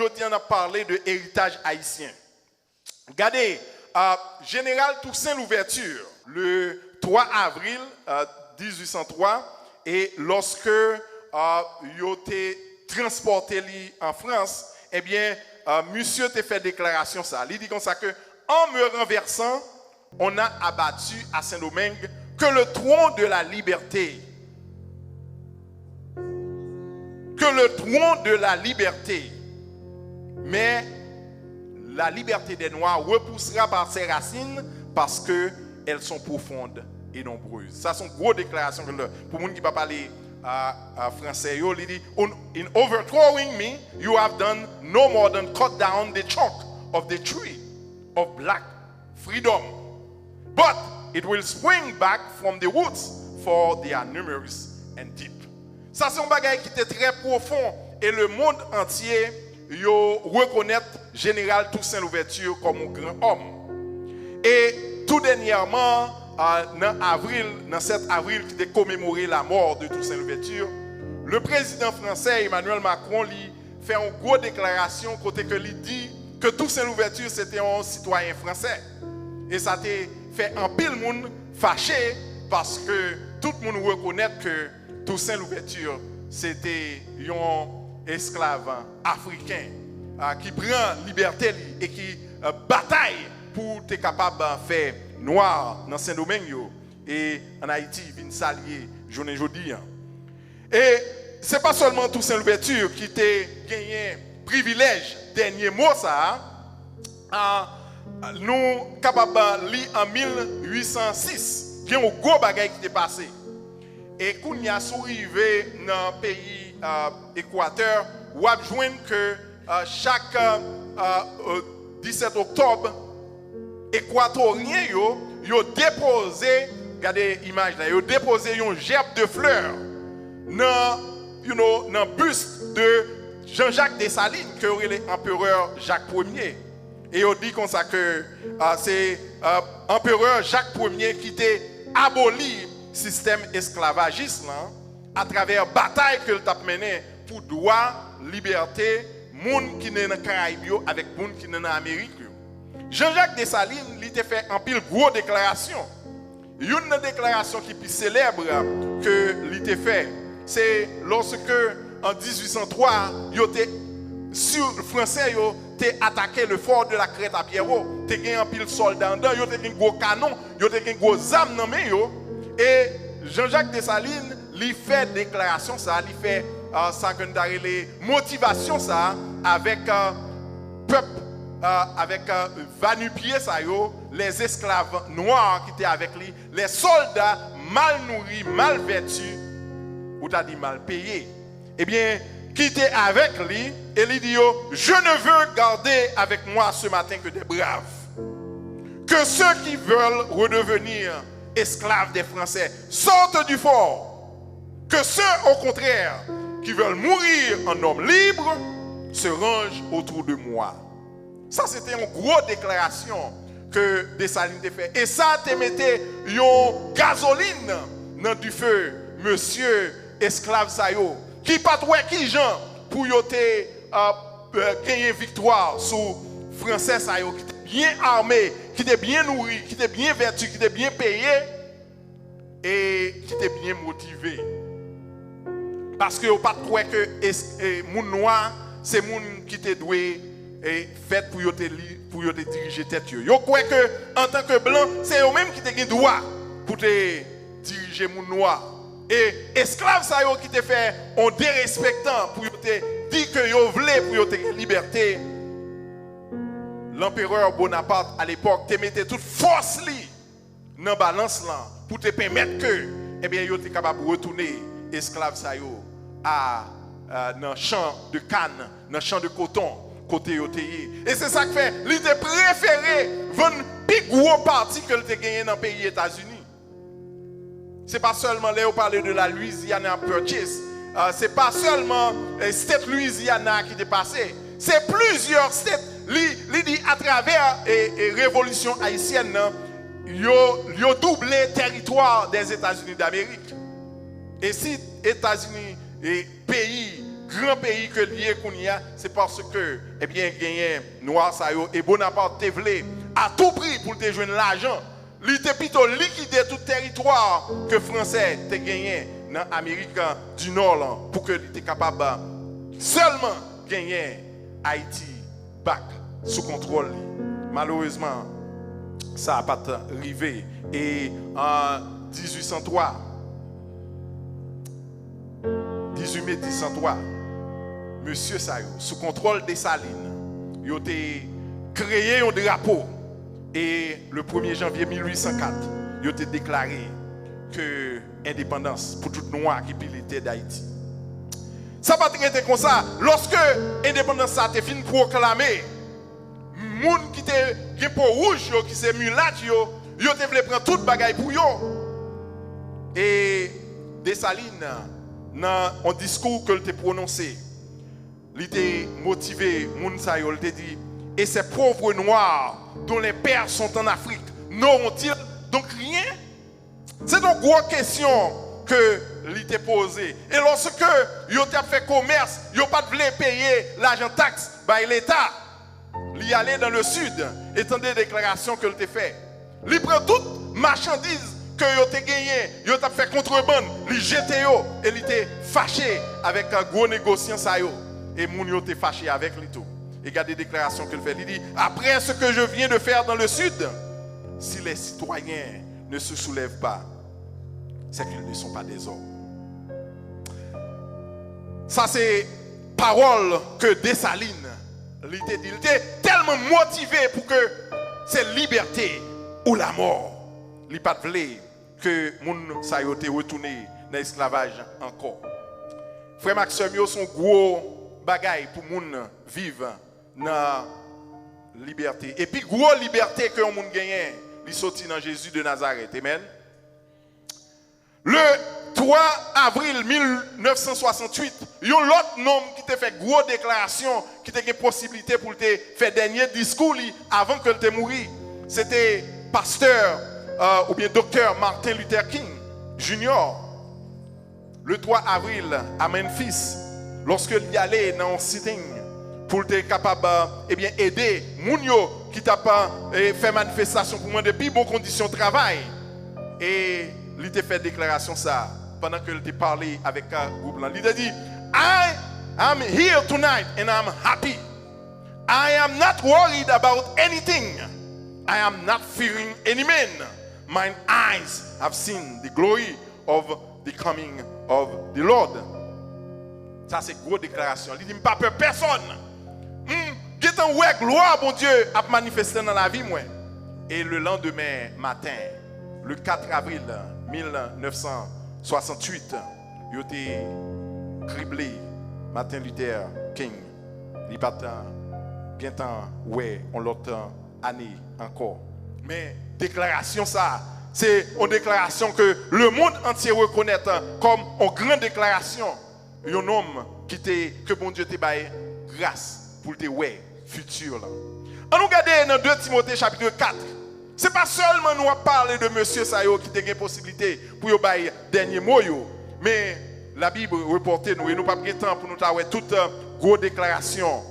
Aujourd'hui, on a parlé de héritage haïtien. Regardez, Général Toussaint Louverture, le 3 avril 1803, et lorsque il a été transporté en France, eh bien, monsieur t'a fait déclaration ça. Il dit comme ça que, en me renversant, on a abattu à Saint-Domingue que le trône de la liberté. Que le trône de la liberté. Mais la liberté des Noirs repoussera par ses racines parce qu'elles sont profondes et nombreuses. Ça, c'est une grosse déclaration. Pour les gens qui ne parlent pas français, il dit, in overthrowing me, you have done no more than cut down the trunk of the tree of black freedom. But it will spring back from the woods, for they are numerous and deep. Ça, c'est un bagage qui était très profond et le monde entier reconnaît Général Toussaint Louverture comme un grand homme. Et tout dernièrement, dans 7 avril, qui était commémoré la mort de Toussaint Louverture, le président français Emmanuel Macron lui fait une grosse déclaration côté que lui dit que Toussaint Louverture c'était un citoyen français. Et ça a fait un pile monde fâché parce que tout le monde reconnaît que Toussaint Louverture c'était un esclave africain qui prend liberté et qui bataille pour être capable de faire noir dans Saint-Domingue et en Haïti, vient s'allier journée aujourd'hui. Et ce n'est pas seulement Toussaint Louverture qui a gagné privilège, dernier mot ça, nous capables de lire en 1806, il y a un gros bagage qui est passé. Et quand il y a arrivé dans le pays Équateur, on a besoin que chaque 17 octobre, Équatoriens ont déposé, regardez l'image là, ils ont déposé une gerbe de fleurs dans le buste de Jean-Jacques Dessalines, qui est l'empereur Jacques Ier. Et on dit comme ça que c'est l'empereur Jacques Ier qui a aboli le système esclavagiste là, à travers la bataille qu'il a menée pour droit, liberté, monde qui est dans les Caraïbes avec monde qui est dans l'Amérique. Jean-Jacques Dessalines, il a fait un pile gros déclaration. Une déclaration qui est plus célèbre que il a fait, c'est lorsque en 1803, les Français ont attaqué le fort de la Crête à Pierrot. Ils ont gagné un pile soldat dedans, ils ont gagné un gros canon, ils ont gagné un gros arme dans les mains. Et Jean-Jacques Dessalines, il fait déclaration ça, il fait ça que nous les motivations ça avec peuple, avec Vanupier ça les esclaves noirs qui étaient avec lui, les soldats mal nourris, mal vêtus, ou t'as dit mal payés. Eh bien, qui était avec lui et lui dit je ne veux garder avec moi ce matin que des braves. Que ceux qui veulent redevenir esclaves des Français sortent du fort. Que ceux, au contraire, qui veulent mourir en homme libre, se rangent autour de moi. Ça, c'était une grosse déclaration que Dessalines a fait. Et ça, te mettait une gasoline dans du feu, monsieur esclave Sayo, qui pas qui gens pour gagner victoire sur Français Sayo, qui était bien armé, qui était bien nourri, qui était bien vêtu, qui était bien payé et qui était bien motivé. Parce que vous ne croyez pas que les gens noirs, c'est les gens qui te doué et fait pour te diriger tête. Vous croyez que en tant que blanc, c'est eux-mêmes qui te ont droit pour te diriger les gens noirs. Et esclaves ça qui te fait en dérespectant pour te dire que vous voulez pour te liberté. L'empereur Bonaparte à l'époque te mettait toute force dans la balance là pour te permettre que eh bien vous êtes capable de retourner esclaves ça dans champ de canne, dans champ de coton côté yotéi. Et c'est ça que fait, il a préféré vendre plus gros parti que il a gagné dans le pays États-Unis. C'est pas seulement là où parler de la Louisiana Purchase, c'est pas seulement State Louisiana qui est passé, c'est plusieurs states. Il dit à travers la révolution haïtienne, il a doublé le territoire des États-Unis d'Amérique. Et si les États-Unis et pays grand pays que lié qu'on y a, c'est parce que, eh bien, gagné noir ça yo, et Bonaparte te voulait à tout prix pour te joindre l'argent. Il était plutôt liquider tout territoire que français te gagné dans l'Amérique du Nord là, pour que il était capable seulement gagner Haïti back sous contrôle. Malheureusement, ça n'a pas arrivé. Et en 1803, 18 mai 1803, Monsieur Sayo, sous contrôle des Salines, il a créé un drapeau. Et le 1er janvier 1804, il a déclaré que l'indépendance pour tout noir qui pilait d'Haïti. Ça va être comme ça. Lorsque l'indépendance a été fini proclamée, les gens qui étaient pour rouge, qui sont mulâtres, ils ont voulu prendre toute bagaille pour eux. Et Dessalines, dans un discours que il a prononcé, il était motivé, il a dit, et ces pauvres noirs dont les pères sont en Afrique, n'auront-ils donc rien? C'est une grosse question que l'ité posée. Et lorsque ils ont fait commerce, ils n'ont pas voulu payer l'argent taxe par l'État. Ils allaient dans le sud, étant des déclarations que l'ité fait. Ils prennent toutes marchandises que ils ont gagnées, ils ont fait contrebande, ils jetaient et ils étaient fâchés avec un gros négociant. Et ils ont été fâchés avec lui tout. Et regardez les déclarations qu'il fait. Il dit, après ce que je viens de faire dans le sud, si les citoyens ne se soulèvent pas, c'est qu'ils ne sont pas des hommes. Ça, c'est parole que Dessalines, il était tellement motivé pour que c'est liberté ou la mort. Il n'a pas voulu que les gens soient retournés dans l'esclavage encore. Frère Maxime, son gros bagaille pour les gens vivre dans la liberté. Et puis, gros liberté que les gens gagnent, ils sortent dans Jésus de Nazareth. Amen. Le 3 avril 1968, il y a un autre homme qui t'a fait grosse déclaration, qui t'a une possibilité pour te faire dernier discours avant que te mourir. C'était pasteur ou bien docteur Martin Luther King Jr. Le 3 avril à Memphis, lorsqu'il y allait dans un sitting pour être capable aider Mounio qui t'a pas fait manifestation pour moi de plus bonnes conditions de travail. Et il t'a fait déclaration ça pendant qu'il t'a parlé avec un groupe là. Il a dit, I am here tonight and I'm happy. I am not worried about anything. I am not fearing any man. My eyes have seen the glory of the coming of the Lord. Ça c'est une grosse déclaration. Il dit, pas peur personne. Qu'est-ce ouais gloire bon Dieu a manifesté dans la vie moi. Et le lendemain matin, le 4 avril 1968, il a été criblé Martin Luther King. Il pas bien temps ouais on l'autre année encore. Mais déclaration ça, c'est une déclaration que le monde entier reconnaît comme une grande déclaration. Un homme que bon Dieu t'a baillé grâce pour te ouais futur là. On nous regarde dans 2 Timothée chapitre 4. C'est pas seulement nous parler de monsieur Sayo qui a une possibilité pour bailler dernier mot mais la Bible reporte nous et nous pas de temps pour nous avoir toute grosse déclaration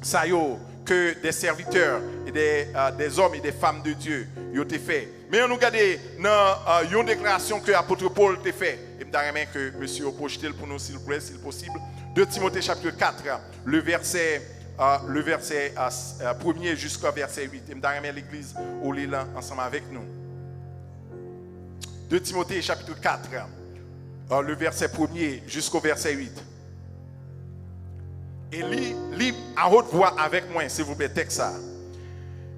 Sayo que des serviteurs et des hommes et des femmes de Dieu ont fait. Mais on nous regarde dans une déclaration que l'apôtre Paul a fait. Et je que monsieur projeté pour nous s'il vous plaît, s'il possible. 2 Timothée chapitre 4, le verset 1er jusqu'au verset 8. Et je l'église au lit là ensemble avec nous. 2 Timothée chapitre 4, le verset 1er jusqu'au verset 8. Et lis à haute voix avec moi, s'il vous plaît, texte ça.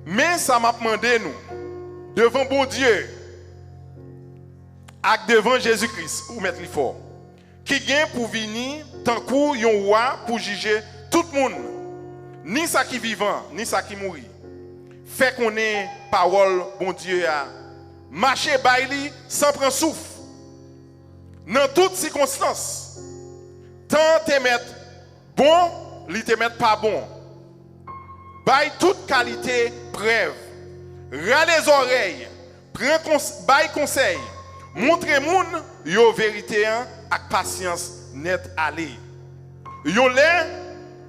Mais ça m'a demandé nous, devant bon Dieu, et devant Jésus-Christ, ou mettre les fort, qui vient pour venir, tant qu'il y a un roi pour juger tout le monde, ni ça qui vivant, ni ça qui mourit. Fait qu'on ait parole, bon Dieu, à marcher baili sans prendre souffle. Dans toutes circonstances, tant te mettre bon, li te mettre pas bon. Bail toute qualité preuve. Ras les oreilles, bail conseil. Montre moun yo vérité avec patience net aller. Yo lè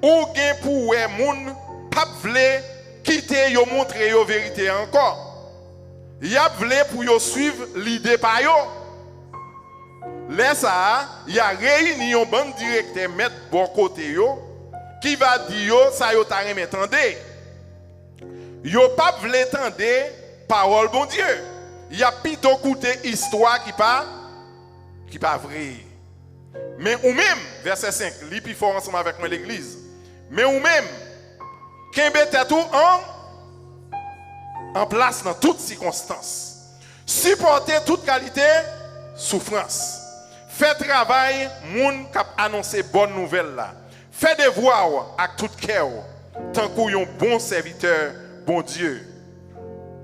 ou gen pour wè moun pas vle quitter yo montrer yo vérité encore. Y a vle pour yo suivre l'idée pa yo. Là ça, y a réuni un bon directeur mettre bon côté yo qui va dire yo ça yo ta remet tendé. Yo pas vle tendé parole bon Dieu. Y a plutôt écouté histoire qui pas vrai. Mais ou même verset 5, li pi fort ensemble avec moi l'église. Mais ou même kembe tout en place dans toutes circonstances. Supporter toute qualité souffrance. Fait travail moun k'ap annoncer bonne nouvelle là. Fait devoir avec tout cœur tant qu'on un bon serviteur bon Dieu.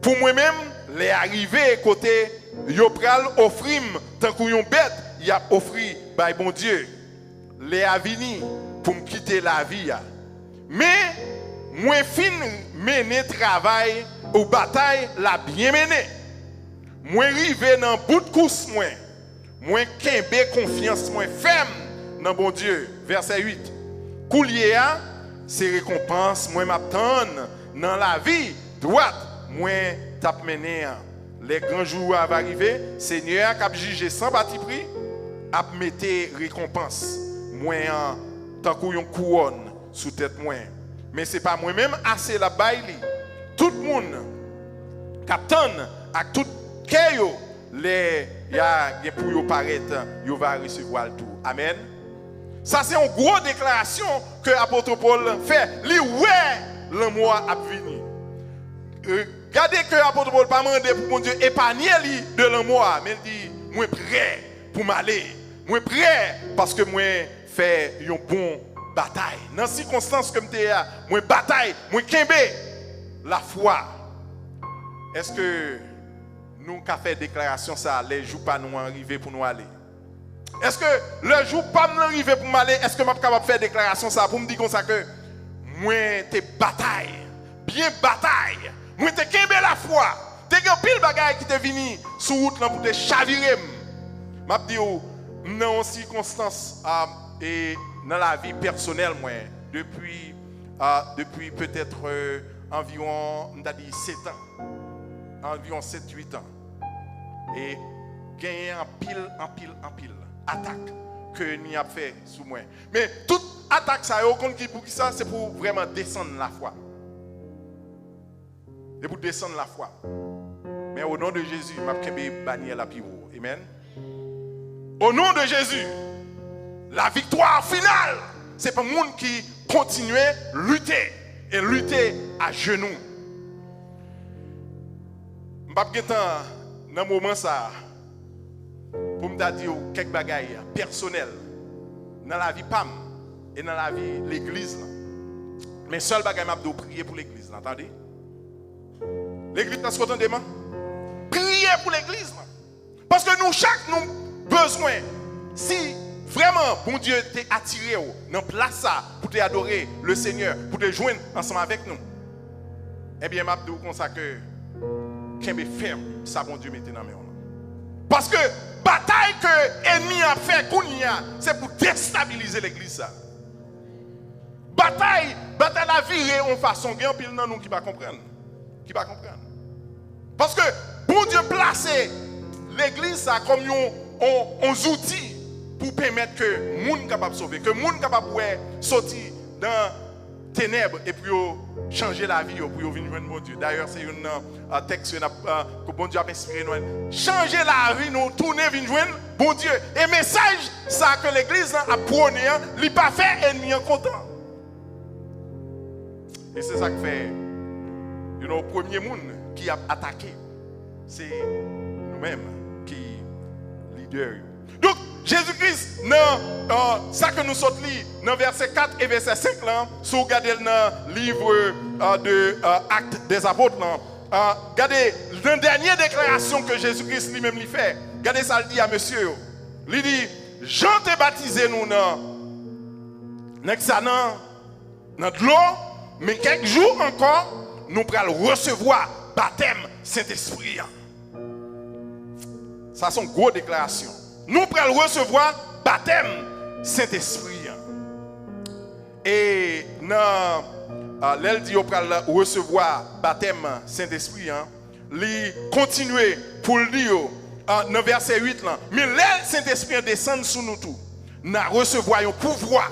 Pour moi-même, les arrivés côté yo pral offrir tant qu'on un bête, y a offri by bon Dieu. Les avini pour me quitter la vie. Mais moi fin mener travail ou bataille la bien mené. Moi rivé dans bout de course moi kembe confiance moi ferme dans bon Dieu. Verset 8. Coulier c'est récompense moi m'attend dans la vie droite moi t'a mené. Les grands jours vont arriver, Seigneur qui a jugé sans bâti prix a mettre récompense moi en tant qu'on couronne sous tête moi. Mais c'est pas moi-même assez la baili. Tout le monde captain avec tout cœur les ya pour yo paraître, yo va recevoir le tout. Amen. Ça c'est une grosse déclaration que l'apôtre Paul fait. Li ouais le mois a venir. Regardez que l'apôtre Paul pas demandé pour mon Dieu épargner lui de le mois, mais il dit moi prêt pour m'aller. Moi prêt parce que moi fait une bonne bataille. Dans les circonstances comme tu es, moi bataille, moi kembe la foi. Est-ce que nous avons fait déclaration ça, les jours pas nous arriver pour nous aller? Est-ce que le jour pas nous arriver pour m'aller, est-ce que je suis capable de faire déclaration ça pour me dire comme ça que moi t'es bataille, bien bataille, moi t'es kembe la foi, t'es un pile bagaille qui t'est venu sur route là pour te chavirer. M'a dit dans une circonstance et dans la vie personnelle moi depuis peut-être environ on a dit 7 ans. Environ 7-8 ans. Et gagner en pile attaque que nous avons fait sous moi. Mais toute attaque ça c'est pour vraiment descendre la foi. C'est pour descendre la foi. Mais au nom de Jésus, je vais bannir la pivot. Amen. Au nom de Jésus, la victoire finale, c'est pour les gens qui continuent à lutter et lutter à genoux. Je ne vais pas dans ce moment ça pour me dire quelques bagailles personnelles dans la vie PAM et dans la vie de l'église. Mais seul bagaille je dois prier pour l'église. Entendez? L'église, est-ce que vous entendez? Prier pour l'église. Parce que nous, chaque nous besoin, si vraiment bon Dieu t'a attiré dans place ça pour t'adorer le Seigneur, pour te joindre ensemble avec nous, eh bien, je dois comme ça que Kembe ferme, ça bon Dieu mette dans mes mains. Parce que bataille que l'ennemi a fait, c'est pour déstabiliser l'église. Bataille la virer en façon, il y a pile dans nous qui va comprendre. Parce que bon Dieu placé l'église comme un outil pour permettre que les gens capable de sauver, que les gens capable de sortir dans ténèbres et puis changer la vie pour venir joindre mon Dieu. D'ailleurs, c'est un texte que bon Dieu a inspiré nous. Changer la vie, nous tourner venir joindre bon Dieu. Et message ça que l'église a prôné, il n'a pas fait ennemi content. Et c'est ça que fait le premier monde qui a attaqué. C'est nous-mêmes qui leader. Donc, Jésus-Christ, ça que nous sommes lus, dans verset 4 et verset 5, là, si vous regardez dans le livre de Actes des Apôtres, regardez la dernière déclaration que Jésus-Christ lui-même lui fait. Regardez ça, il dit à monsieur. Il dit, Jean t'a baptisé nous dans de l'eau, mais quelques jours encore, nous pourrons recevoir baptême Saint-Esprit. Ça, c'est une grosse déclaration. Nous pourrons recevoir baptême Saint-Esprit. Et dans l'elle dit au recevoir baptême Saint-Esprit, il continue pour le dire dans verset 8 là, mais l'aile Saint-Esprit descend sur nous tous. Nous recevons un pouvoir.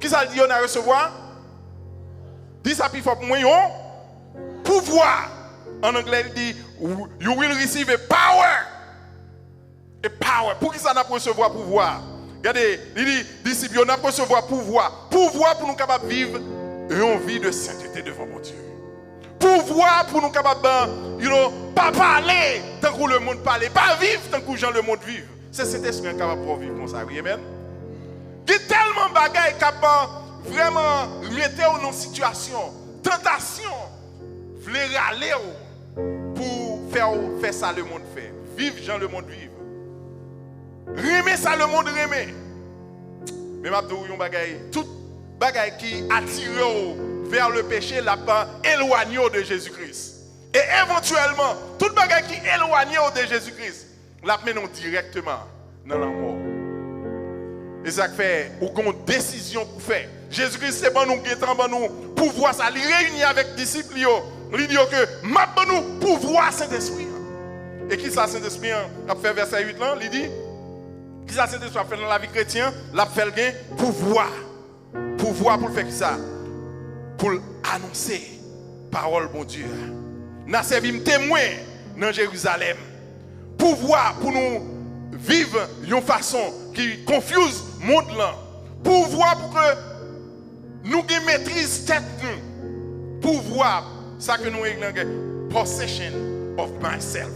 Qui ça dit on a recevoir? Dis ça plus fort pour moi, pouvoir. En anglais il dit you will receive a power. A power. Pour qui ça n'a pas recevoir pouvoir? Regardez, il dit disciples, on a recevoir pouvoir. Pouvoir pour nous capables de vivre une vie de sainteté devant mon Dieu. Pouvoir pour nous capables pas parler tant que le monde parle, pas vivre tant que les gens le monde vivent. C'est cet esprit capable de vivre comme ça, oui, amen. Il y a tellement de bagages capables vraiment mettre dans une situation, tentation, vouloir râler pour faire ça le monde fait. Vivre Jean le monde vive. Remer ça le monde remet. Mais ma douille un bagaille, tout bagaille qui attire vers le péché l'a pas éloigné de Jésus-Christ. Et éventuellement, tout bagaille qui éloigné de Jésus-Christ l'a mené directement dans la mort. Et ça fait une décision pour faire. Jésus-Christ c'est bon nous guettant bon nous pouvoir ça il réunit avec disciples il dit que m'a bon nous pouvoir Saint-Esprit. Et qui ça Saint-Esprit a fait verset 8 là, il dit qui ça Saint-Esprit a fait dans la vie chrétienne, l'a fait le pouvoir. Pouvoir pour faire qui ça? Pour annoncer parole bon Dieu. N'a servi témoin dans Jérusalem. Pouvoir pour nous vivre d'une façon qui confuse le monde là. Pouvoir pour que nous maîtrise tête nous. Pouvoir ça que nous avons possession of myself.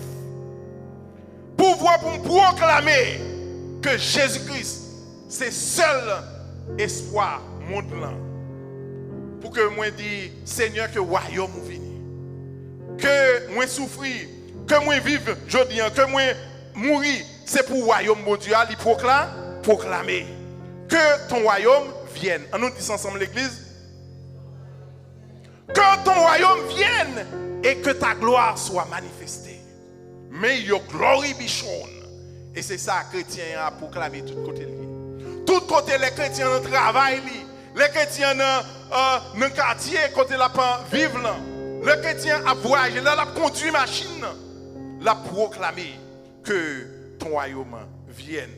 Pouvoir pour proclamer que Jésus-Christ c'est seul espoir monde là. Pour que moi dis Seigneur que royaume vienne. Que moi souffrir, que moi vivre jodi, que moi mourir, c'est pour royaume mon Dieu il proclamer que ton royaume vienne. On nous dit ensemble l'église. Que ton royaume vienne et que ta gloire soit manifestée. May your glory be shown. Et c'est ça que les chrétiens a proclamé tout côté lui. Tout côté les chrétiens dans le travail, les chrétiens dans le quartier, côté la vivre là. Les chrétiens a voyagé, là, la conduit machine, la proclamé que ton royaume vienne.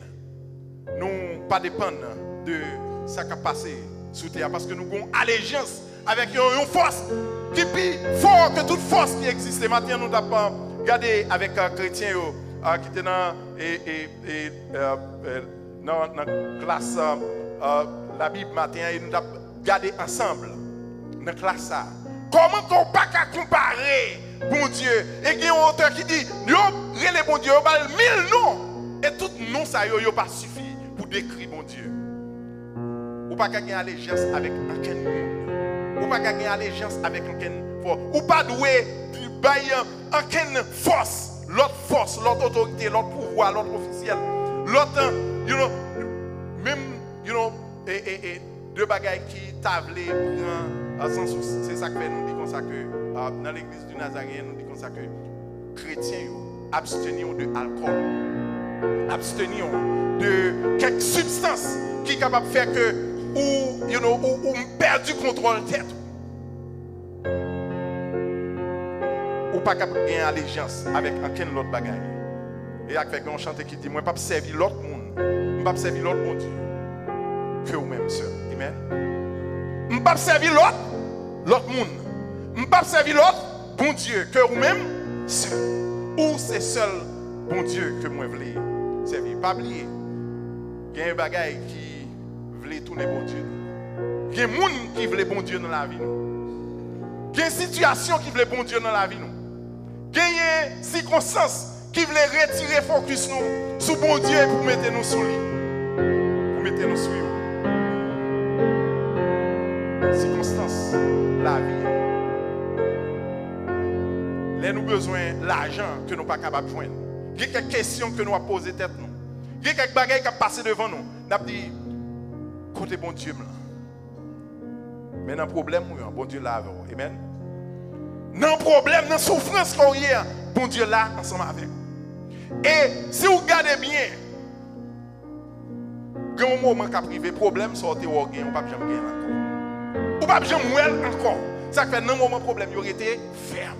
Nous pas dépendre de ce qui a passé sous terre parce que nous avons allégeance avec une force qui est plus forte que toute force qui existe. Maintenant, nous avons regardé avec les chrétiens qui étaient dans la classe la Bible matin et nous avons regardé ensemble dans la classe. Comment qu'on pas comparer bon Dieu et il y a un auteur qui dit yo relé bon Dieu bal 1000 noms et tout nom ça yo pas suffit pour décrire bon Dieu. Ou pas gagner allégeance avec aucun monde. Ou pas gagner allégeance avec aucun force. Ou pas doué bailler aucune force, l'autre autorité, l'autre pouvoir, l'autre officiel, l'autre même et deux bagailles qui tablent c'est ça que nous dit comme ça que dans l'église du Nazarène nous dit comme ça que chrétiens abstenir de alcool, abstenir de quelques substances qui est capable de faire que ou perd du contrôle de tête ou pas capable de gagner allégeance avec aucun autre bagaille. Et avec un chanteur qui dit moi pas servir l'autre monde, pas servir l'autre bon Dieu que vous-même seul. Amen. Je ne peux pas servir l'autre monde. Je ne peux pas servir l'autre bon Dieu que vous-même seul. Ou c'est seul bon Dieu que moi voulais servir. Pas oublier. Il y a un bagaille qui voulait tourner bon Dieu. Il y a des gens qui voulaient bon Dieu dans la vie. Il y a des situations qui voulaient bon Dieu dans la vie. Il y a des circonstances qui voulaient retirer focus nous sur bon Dieu pour mettre nous sous lui. Pour mettre nous sous lui. Circonstances, la vie. Là, nous avons besoin de l'argent que nous ne sommes pas capables de joindre. Il y a quelques questions que nous avons posées tête nous. Il y a quelques bagages qui ont passé devant nous. Nous avons dit, côté bon Dieu. Mais dans le problème, bon Dieu là. Amen. Dans le problème, dans la souffrance qu'on a, bon Dieu là, ensemble avec. Et si vous regardez bien, il y a un moment qui a privé, problème sorti au gain, on ne peut pas jamais gagner encore. ou pas besoin de encore. Ça fait dans un moment problème, il aurait été ferme.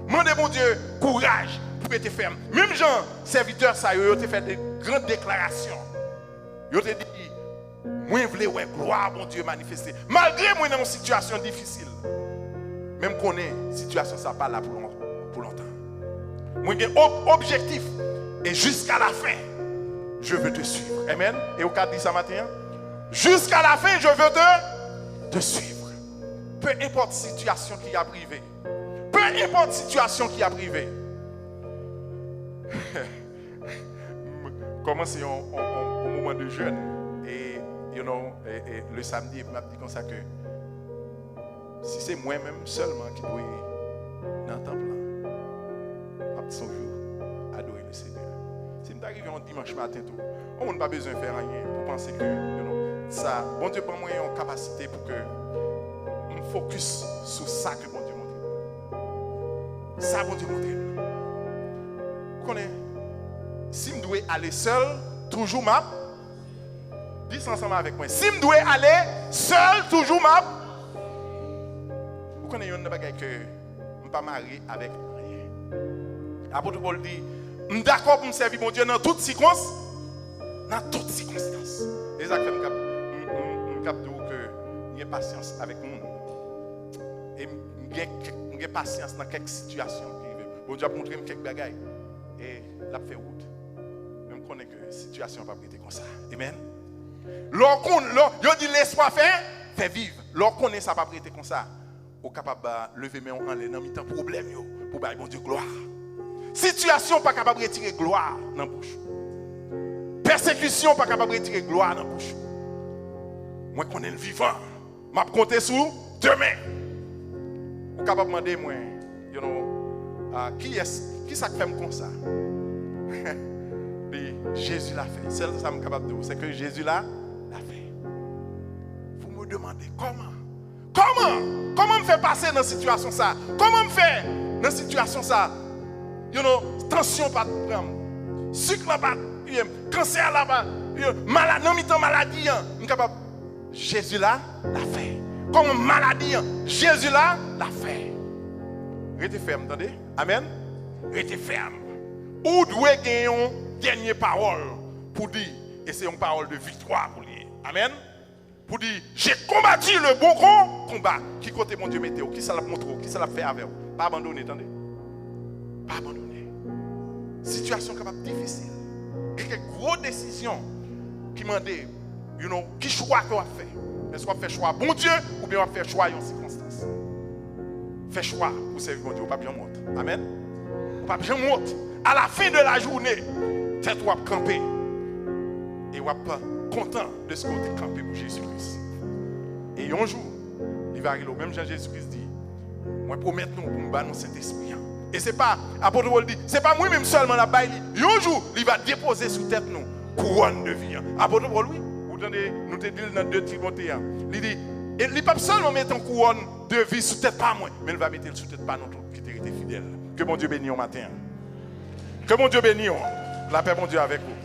Demandez mon Dieu courage pour être ferme. Même gens, serviteurs, ça, ils ont fait des grandes déclarations. Ils ont dit, moi je voulais ouais, gloire mon Dieu manifester. Malgré moi dans une situation difficile. Même qu'on est, situation ça pas là pour longtemps. Moi j'ai un objectif. Et jusqu'à la fin, je veux te suivre. Amen. Et au cas dit ça matin, jusqu'à la fin, je veux te suivre. Peu importe situation qui a privé. Peu importe situation qui a privé. Comment c'est un moment de jeûne et le samedi, il m'a dit comme ça que si c'est moi-même seulement qui dois dans le temple là, je vais adorer le Seigneur. Si je arrive un dimanche matin, on n'a pas besoin de faire rien pour penser que ça, bon Dieu prend moi en capacité pour que on focus sur ça que bon Dieu montre. Ça bon Dieu montre. Vous connaissez? Si je dois aller seul, toujours map. Dis ensemble avec moi. Si je dois aller seul, toujours map. Vous connaissez une bagaille que je ne pas marié avec rien. Apôtre Paul dit, je suis d'accord pour me servir mon Dieu dans toutes circonstances. Dans toutes circonstances. Et ça fait que je j'ai patience avec moi. Et j'ai patience dans quelques situations. Bon Dieu a montré quelques bagailles. Et l'a fait route. Même qu'on est que la situation n'a pas été comme ça. Amen. Lorsqu'on dit laisse-moi faire, fais vivre. Lorsqu'on est ça n'a pas été comme ça. On est capable de lever mes mains en l'air dans mi-temps problème pour bailler mon Dieu gloire. Situation pas capable de retirer gloire dans la bouche. Persécution pas capable de retirer gloire dans la bouche. Moi qu'on est le vivant, m'a compter sur demain. Vous êtes capable de demander moi, qui ça fait comme ça? Jésus l'a fait. C'est ça que je suis capable de dire, c'est que Jésus l'a fait. Vous me demandez comment me faire passer dans cette situation ça? Comment me faire dans cette situation ça? Tension pas de prendre, sucre là pas, cancer là pas, maladie, capable. Jésus là l'a fait. Comme maladie, Jésus là l'a fait. Restez ferme, attendez? Amen. Restez ferme. Ou doit gagner une dernière parole pour dire, et c'est une parole de victoire pour lui. Amen. Pour dire, j'ai combattu le bon combat. Qui côté mon Dieu mettez, qui ça l'a montré, qui ça l'a fait avec vous. Pas abandonner, attendez. Pas abandonner. Situation capable difficile. Et quelques grosses décisions qui m'ont dit, qui choix qu'on a fait. Est-ce qu'on fait choix bon Dieu ou bien on fait choix en circonstance? Fait choix pour servir bon Dieu, on pas bien monter. Amen. On pas bien monter. À la fin de la journée, tête ou camper. Et on pas content de ce qu'on a campé pour Jésus-Christ. Et un jour, il va arriver, même Jean-Jésus-Christ dit, moi promets nous pour me battre dans cet esprit. Et c'est pas, apôtre Paul dit, c'est pas moi-même seulement la baille. Un jour, il va déposer sous tête nous couronne de vie. Apôtre Paul, oui, vous entendez, nous te disons dans 2 Timothée, il dit, il ne va pas seulement mettre une couronne de vie sous tête pas moi, mais il va mettre sous tête pas nous qui t'es fidèle. Que mon Dieu bénisse au matin. Que mon Dieu bénisse. La paix, mon Dieu, avec vous.